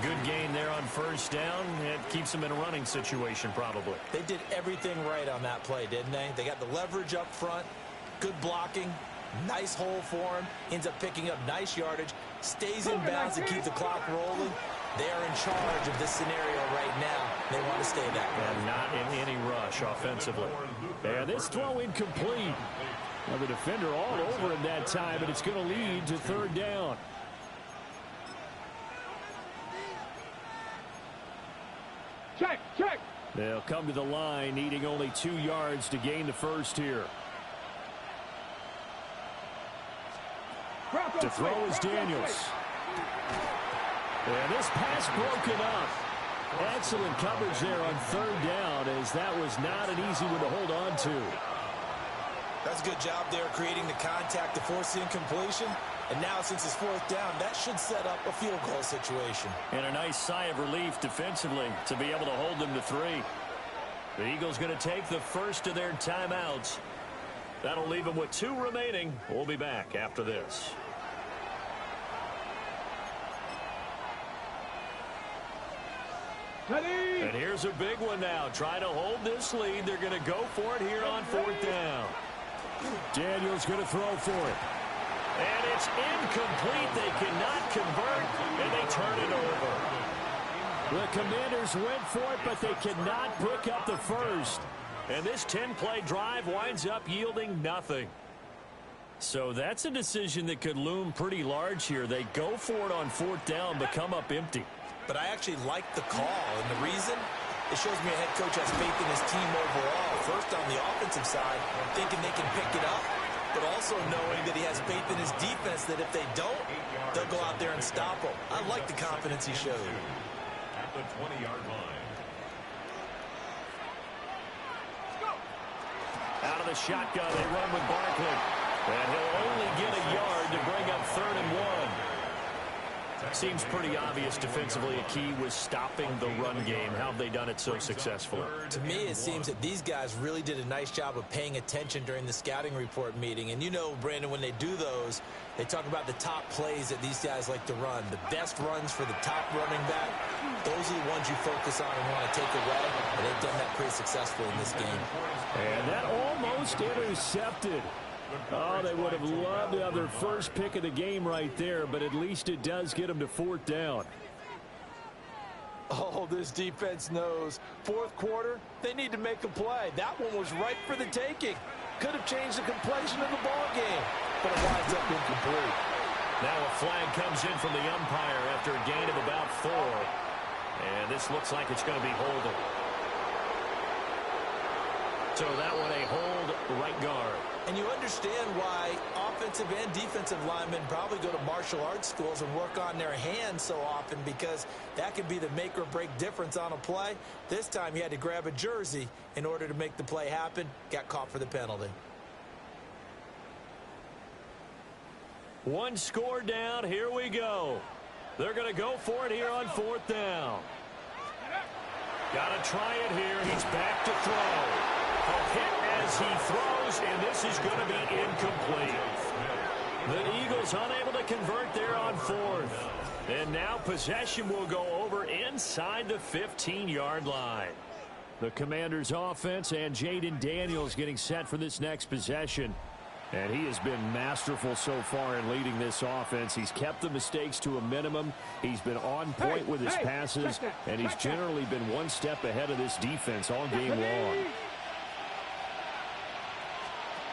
Good gain there on 1st down. It keeps them in a running situation, probably. They did everything right on that play, didn't they? They got the leverage up front, good blocking, nice hole for him, ends up picking up nice yardage, stays in bounds to keep the clock rolling. They are in charge of this scenario right now. They want to stay that way. And not in any rush offensively. And this throw incomplete. Now the defender all over him that time, and it's going to lead to 3rd down. Check, check! They'll come to the line, needing only 2 yards to gain the first here. To throw is Daniels. And this pass broken up. Excellent coverage there on 3rd down, as that was not an easy one to hold on to. That's a good job there creating the contact to force the incompletion. And now since it's 4th down, that should set up a field goal situation. And a nice sigh of relief defensively to be able to hold them to 3. The Eagles going to take the first of their timeouts. That'll leave them with 2 remaining. We'll be back after this. And here's a big one now. Trying to hold this lead. They're going to go for it here on 4th down. Daniels going to throw for it. And it's incomplete. They cannot convert, and they turn it over. The Commanders went for it, but they cannot pick up the first. And this 10-play drive winds up yielding nothing. So that's a decision that could loom pretty large here. They go for it on 4th down, but come up empty. But I actually like the call, and the reason? It shows me a head coach has faith in his team overall. First on the offensive side, thinking they can pick it up, but also knowing that he has faith in his defense that if they don't, they'll go out there and stop them. I like the confidence he showed. At the 20-yard line. Out of the shotgun, they run with Barkley. And he'll only get a yard to bring up 3rd and 1. Seems pretty obvious defensively a key was stopping the run game. How have they done it so successfully? To me, it seems that these guys really did a nice job of paying attention during the scouting report meeting. And you know, Brandon, when they do those, they talk about the top plays that these guys like to run. The best runs for the top running back, those are the ones you focus on and want to take away. And they've done that pretty successfully in this game. And that almost intercepted. Oh, they would have loved to have their first pick of the game right there, but at least it does get them to 4th down. Oh, this defense knows. 4th quarter, they need to make a play. That one was right for the taking. Could have changed the complexion of the ball game, but it winds up incomplete. Now a flag comes in from the umpire after a gain of about 4. And this looks like it's going to be holding. So that one a hold right guard. And you understand why offensive and defensive linemen probably go to martial arts schools and work on their hands so often, because that can be the make or break difference on a play. This time he had to grab a jersey in order to make the play happen. Got caught for the penalty. 1 score down. Here we go. They're going to go for it here on 4th down. Got to try it here. He's back to throw. A hit as he throws, and this is going to be incomplete. The Eagles unable to convert there on 4th. And now possession will go over inside the 15-yard line. The Commanders' offense and Jaden Daniels getting set for this next possession. And he has been masterful so far in leading this offense. He's kept the mistakes to a minimum. He's been on point with his passes, and he's generally been one step ahead of this defense all game long.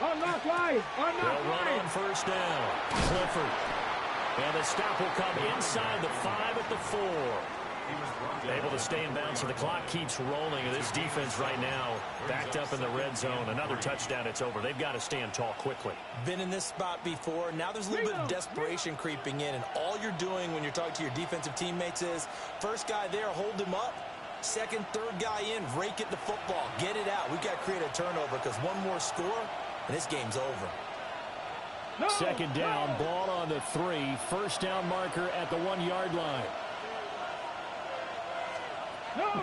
Unlock line! They'll run on 1st down. Clifford. And the stop will come inside the 5 at the 4. Able to stay in bounds, so the clock keeps rolling. And this defense right now backed up in the red zone. Another touchdown, it's over. They've got to stand tall quickly. Been in this spot before. Now there's a little bit of desperation creeping in, and all you're doing when you're talking to your defensive teammates is, first guy there, hold him up. Second, third guy in, rake at the football. Get it out. We've got to create a turnover because one more score, and this game's over. Second down, ball on the 3. First down marker at the 1-yard line.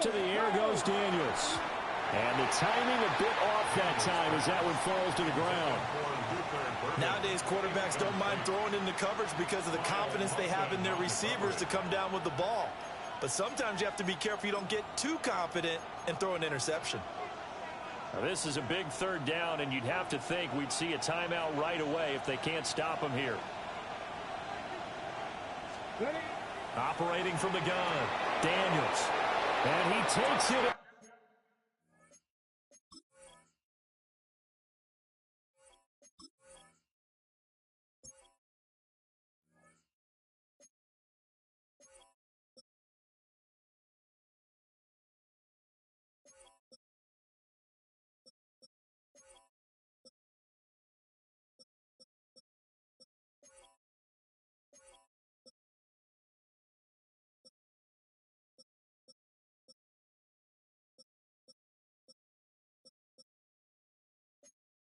To the air goes Daniels. And the timing a bit off that time as that one falls to the ground. Nowadays, quarterbacks don't mind throwing into coverage because of the confidence they have in their receivers to come down with the ball. But sometimes you have to be careful you don't get too confident and throw an interception. Now, this is a big third down, and you'd have to think we'd see a timeout right away if they can't stop him here. Operating from the gun, Daniels. And he takes it.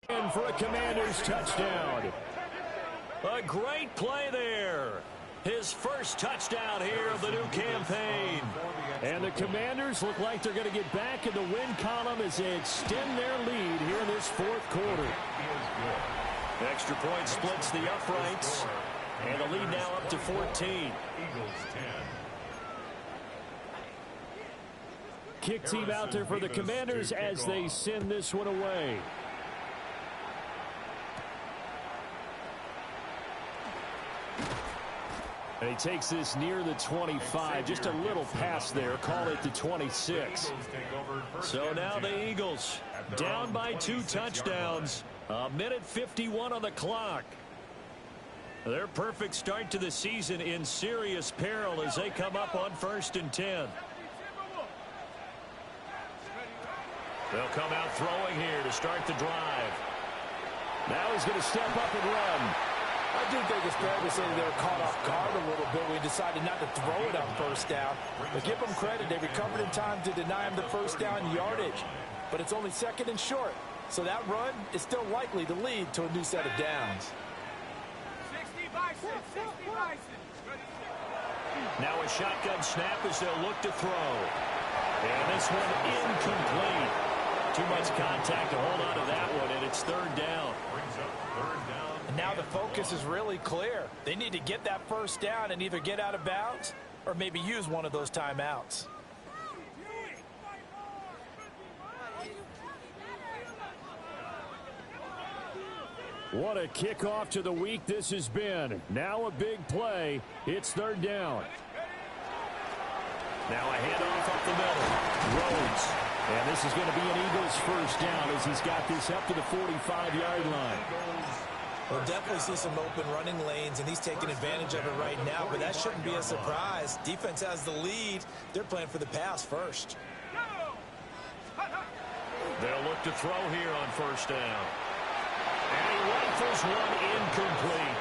In for a Commanders touchdown. A great play there. His first touchdown here of the new campaign. And the Commanders look like they're going to get back in the win column as they extend their lead here in this fourth quarter. Extra point splits the uprights. And the lead now up to 14. Kick team out there for the Commanders as they send this one away. And he takes this near the 25. Just a little pass there. Call it the 26. So now the Eagles down by 2 touchdowns. A minute 51 on the clock. Their perfect start to the season in serious peril as they come up on 1st and 10. They'll come out throwing here to start the drive. Now he's going to step up and run. I do think it's fair to say they were caught off guard a little bit. We decided not to throw it on first down. But give them credit. They recovered in time to deny him the first down yardage. But it's only 2nd and short. So that run is still likely to lead to a new set of downs. 60 Bison, 60 Bison. Now a shotgun snap as they'll look to throw. And this one incomplete. Too much contact to hold on to that one, and it's 3rd down. Brings up 3rd down. And now the focus is really clear. They need to get that first down and either get out of bounds or maybe use one of those timeouts. What a kickoff to the week this has been. Now a big play. It's 3rd down. Now a handoff up the middle. Rhodes. And this is going to be an Eagles first down as he's got this up to the 45-yard line. We'll definitely see some open running lanes, and he's taking advantage of it right now, but that shouldn't be a surprise. Defense has the lead. They're playing for the pass first. They'll look to throw here on 1st down. And he rifles one incomplete.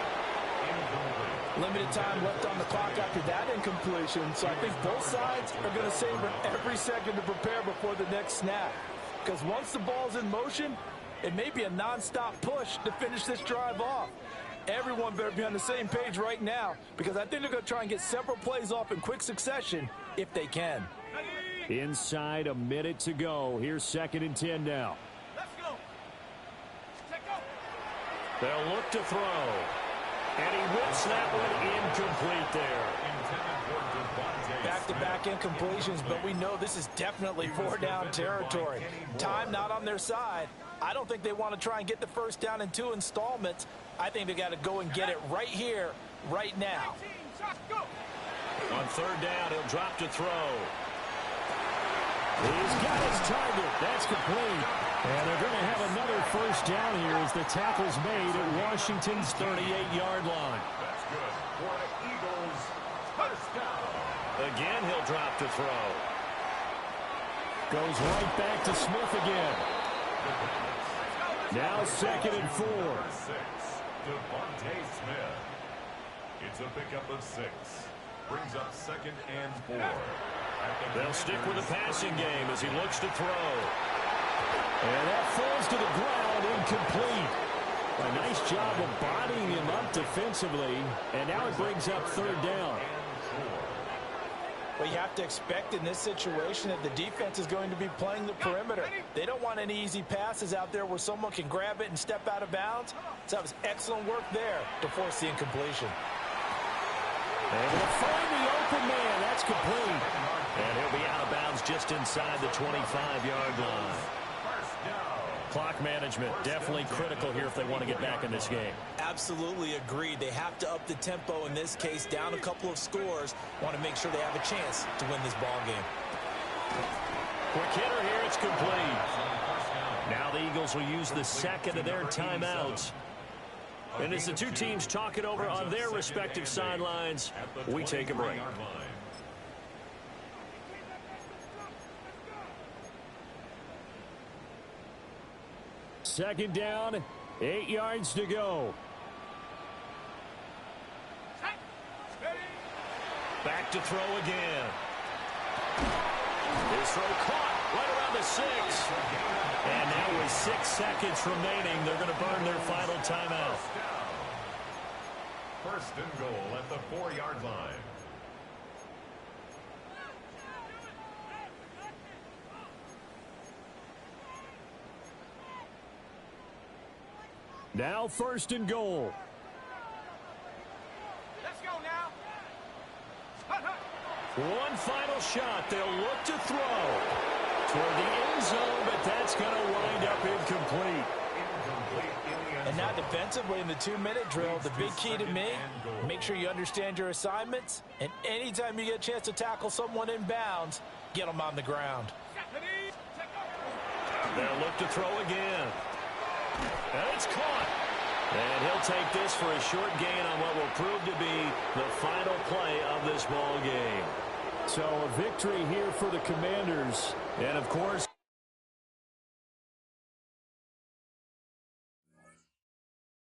Limited time left on the clock after that incompletion, so I think both sides are going to savor every second to prepare before the next snap. Because once the ball's in motion, it may be a non-stop push to finish this drive off. Everyone better be on the same page right now because I think they're going to try and get several plays off in quick succession if they can. Inside a minute to go. Here's 2nd and 10 now. Let's go. Take go. They'll look to throw. And he whips that one incomplete there. Back-to-back incompletions, but we know this is definitely 4-down territory. Time not on their side. I don't think they want to try and get the first down in 2 installments. I think they got to go and get it right here, right now. On 3rd down, he'll drop to throw. He's got his target. That's complete. And they're going to have another first down here as the tackle's made at Washington's 38-yard line. That's good for the Eagles. First down. A again, he'll drop to throw. Goes right back to Smith again. Now 2nd and 4. Devontae Smith. It's a pickup of 6. Brings up 2nd and 4. They'll stick with the passing game as he looks to throw. And that falls to the ground, incomplete. A nice job of bodying him up defensively. And now it brings up 3rd down. Well, you have to expect in this situation that the defense is going to be playing the perimeter. They don't want any easy passes out there where someone can grab it and step out of bounds. So that was excellent work there to force the incompletion. Able to find the open man. That's complete. And he'll be out of bounds just inside the 25-yard line. Clock management definitely critical here if they want to get back in this game. Absolutely agreed. They have to up the tempo in this case, down a couple of scores. Want to make sure they have a chance to win this ball game. Quick hitter here, it's complete. Now the Eagles will use the 2nd of their timeouts. And as the two teams talk it over on their respective sidelines, we take a break. 2nd down, 8 yards to go. Back to throw again. His throw caught right around the 6. And now with 6 seconds remaining, they're going to burn their final timeout. 1st and goal at the 4-yard line. Now 1st and goal. Let's go now. One final shot. They'll look to throw toward the end zone, but that's going to wind up incomplete. And now defensively in the 2-minute drill, the big key to me, make sure you understand your assignments, and anytime you get a chance to tackle someone in bounds, get them on the ground. They'll look to throw again. And it's caught. And he'll take this for a short gain on what will prove to be the final play of this ball game. So a victory here for the Commanders. And, of course,